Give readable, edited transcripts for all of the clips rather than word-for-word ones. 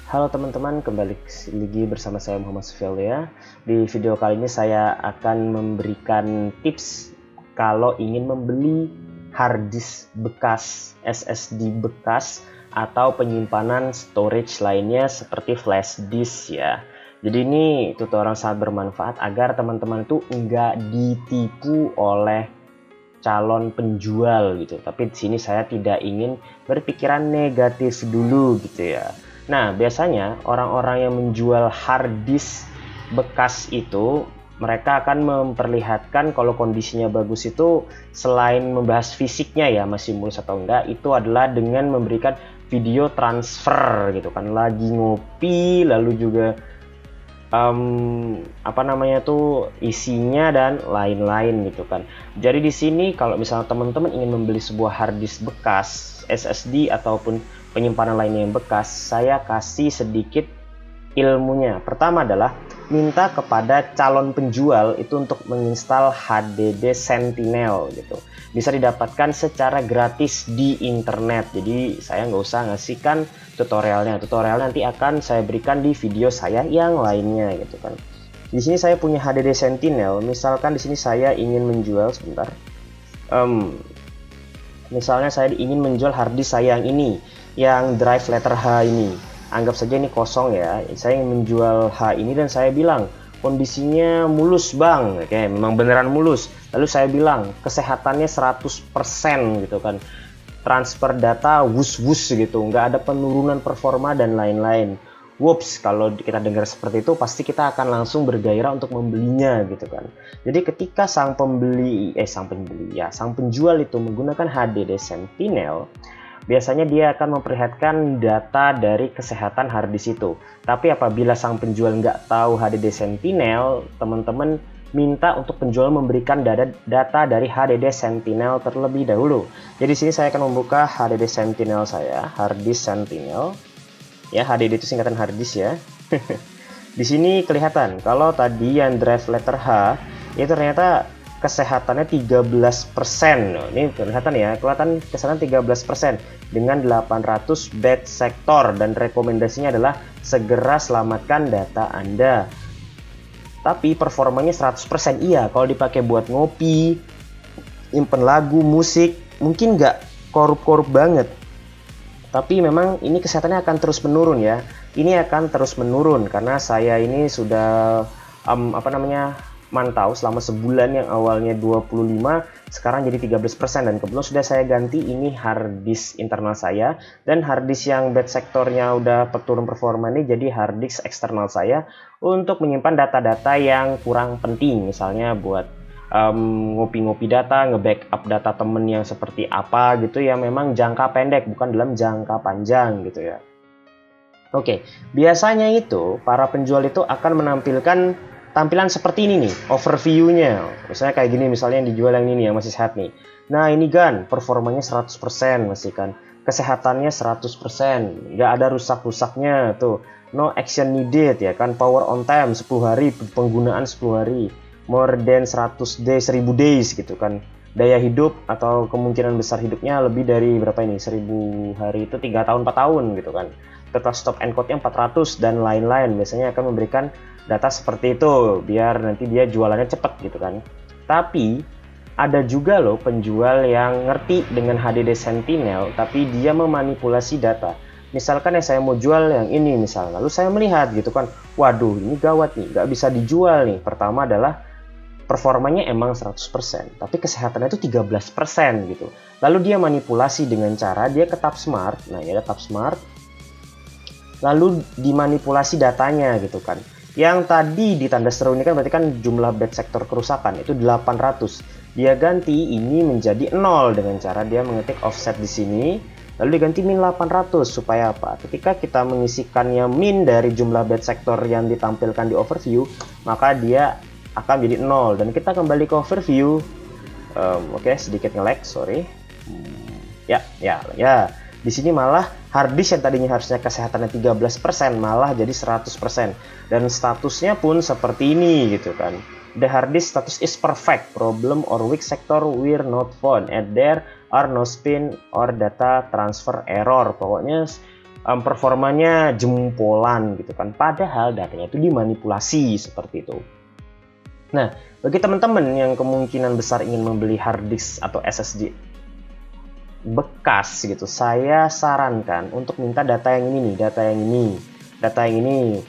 Halo teman-teman, kembali lagi bersama saya Muhammad Sufyalia. Di video kali ini saya akan memberikan tips kalau ingin membeli hard disk bekas, SSD bekas, atau penyimpanan storage lainnya seperti flash disk ya. Jadi ini tutorial sangat bermanfaat agar teman-teman tuh nggak ditipu oleh calon penjual gitu. Tapi di sini saya tidak ingin berpikiran negatif dulu gitu ya. Nah, biasanya orang-orang yang menjual hard disk bekas itu mereka akan memperlihatkan kalau kondisinya bagus itu selain membahas fisiknya ya masih mulus atau enggak, itu adalah dengan memberikan video transfer gitu kan, lagi ngopi lalu juga isinya dan lain-lain gitu kan. Jadi di sini kalau misalnya teman-teman ingin membeli sebuah hard disk bekas SSD ataupun penyimpanan lainnya yang bekas, saya kasih sedikit ilmunya. Pertama adalah minta kepada calon penjual itu untuk menginstal HDD Sentinel gitu. Bisa didapatkan secara gratis di internet. Jadi saya nggak usah ngasihkan tutorialnya. Tutorial nanti akan saya berikan di video saya yang lainnya gitu kan. Di sini saya punya HDD Sentinel. Misalkan di sini saya ingin menjual sebentar. Misalnya saya ingin menjual harddisk saya yang ini, yang drive letter H ini. Anggap saja ini kosong ya. Saya ingin menjual H ini dan saya bilang kondisinya mulus bang. Oke, memang beneran mulus. Lalu saya bilang kesehatannya 100% gitu kan. Transfer data wus-wus gitu, nggak ada penurunan performa dan lain-lain. Whoops, kalau kita dengar seperti itu pasti kita akan langsung bergairah untuk membelinya gitu kan. Jadi ketika sang penjual itu menggunakan HDD Sentinel, biasanya dia akan memperlihatkan data dari kesehatan harddisk itu. Tapi apabila sang penjual nggak tahu HDD Sentinel, teman-teman minta untuk penjual memberikan data dari HDD Sentinel terlebih dahulu. Jadi sini saya akan membuka HDD Sentinel saya, harddisk Sentinel. Ya, HDD itu singkatan harddisk ya. Di sini kelihatan kalau tadi yang drive letter H itu ternyata kesehatannya 13%. Nah, ini kelihatan ya, kelihatan kesehatan 13% dengan 800 bad sector dan rekomendasinya adalah segera selamatkan data Anda. Tapi performanya 100%. Iya, kalau dipakai buat ngopi, nyimpen lagu, musik, mungkin nggak korup-korup banget. Tapi memang ini kesehatannya akan terus menurun ya. Ini akan terus menurun karena saya ini sudah mantau selama sebulan, yang awalnya 25 sekarang jadi 13%, dan kebetulan sudah saya ganti ini harddisk internal saya, dan harddisk yang bad sektornya udah turun performa ini jadi harddisk eksternal saya untuk menyimpan data-data yang kurang penting, misalnya buat ngopi-ngopi data, nge-backup data temen yang seperti apa gitu ya, memang jangka pendek bukan dalam jangka panjang gitu ya. Oke, biasanya itu para penjual itu akan menampilkan tampilan seperti ini nih, overview-nya. Misalnya kayak gini, misalnya yang dijual yang ini yang masih sehat nih. Nah ini kan performanya 100% masih kan, kesehatannya 100%, nggak ada rusak-rusaknya tuh, no action needed ya kan, power on time 10 hari, penggunaan 10 hari, more than 100 days, 1000 days gitu kan, daya hidup atau kemungkinan besar hidupnya lebih dari berapa ini, 1000 hari itu 3 tahun 4 tahun gitu kan, total stop and code-nya 400 dan lain-lain. Biasanya akan memberikan data seperti itu biar nanti dia jualannya cepat gitu kan. Tapi ada juga loh penjual yang ngerti dengan HDD Sentinel tapi dia memanipulasi data. Misalkan ya saya mau jual yang ini misalnya, lalu saya melihat gitu kan, waduh ini gawat nih, nggak bisa dijual nih. Pertama adalah performanya emang 100%, tapi kesehatannya itu 13% gitu. Lalu dia manipulasi dengan cara dia ke TapSmart, nah ini ada TapSmart, lalu dimanipulasi datanya gitu kan. Yang tadi ditanda seru ini kan berarti kan jumlah bad sektor kerusakan itu 800. Dia ganti ini menjadi 0 dengan cara dia mengetik offset di sini, lalu diganti min 800 supaya apa? Ketika kita mengisikannya min dari jumlah bad sektor yang ditampilkan di overview, maka dia akan menjadi 0. Dan kita kembali ke overview. Oke, sedikit nge-lag, sorry. Ya. Di sini malah harddisk yang tadinya harusnya kesehatannya 13% malah jadi 100%. Dan statusnya pun seperti ini gitu kan. The hard disk status is perfect. Problem or weak sector were not found. And there are no spin or data transfer error. Pokoknya performanya jempolan gitu kan, padahal datanya itu dimanipulasi seperti itu. Nah, bagi teman-teman yang kemungkinan besar ingin membeli hard disk atau SSD bekas gitu, saya sarankan untuk minta data yang ini nih, data yang ini.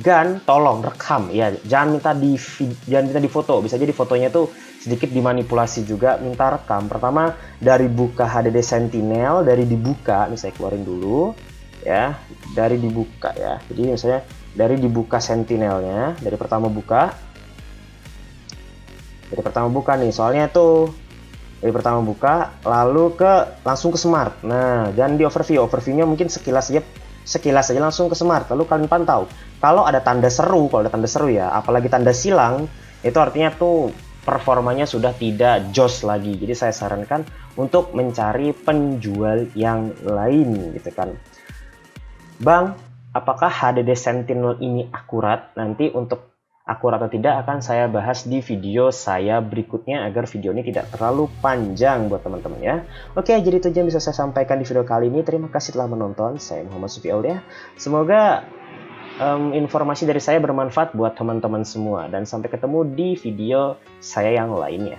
Gan, tolong rekam ya, jangan minta di foto. Bisa jadi fotonya tuh sedikit dimanipulasi juga, minta rekam. Pertama dari buka HDD Sentinel, dari dibuka, nih saya keluarin dulu ya, dari dibuka ya. Jadi misalnya dari dibuka Sentinelnya, dari pertama buka nih, soalnya tuh dari pertama buka lalu langsung ke smart. Nah, jangan di overviewnya mungkin sekilas aja langsung ke smart, lalu kalian pantau. Kalau ada tanda seru ya, apalagi tanda silang, itu artinya tuh performanya sudah tidak jos lagi. Jadi saya sarankan untuk mencari penjual yang lain gitu kan. Bang, apakah HDD Sentinel ini akurat? Nanti untuk akurat atau tidak akan saya bahas di video saya berikutnya agar video ini tidak terlalu panjang buat teman-teman ya. Oke, jadi itu aja yang bisa saya sampaikan di video kali ini. Terima kasih telah menonton. Saya Muhammad Sufi Aulia. Semoga informasi dari saya bermanfaat buat teman-teman semua, dan sampai ketemu di video saya yang lainnya.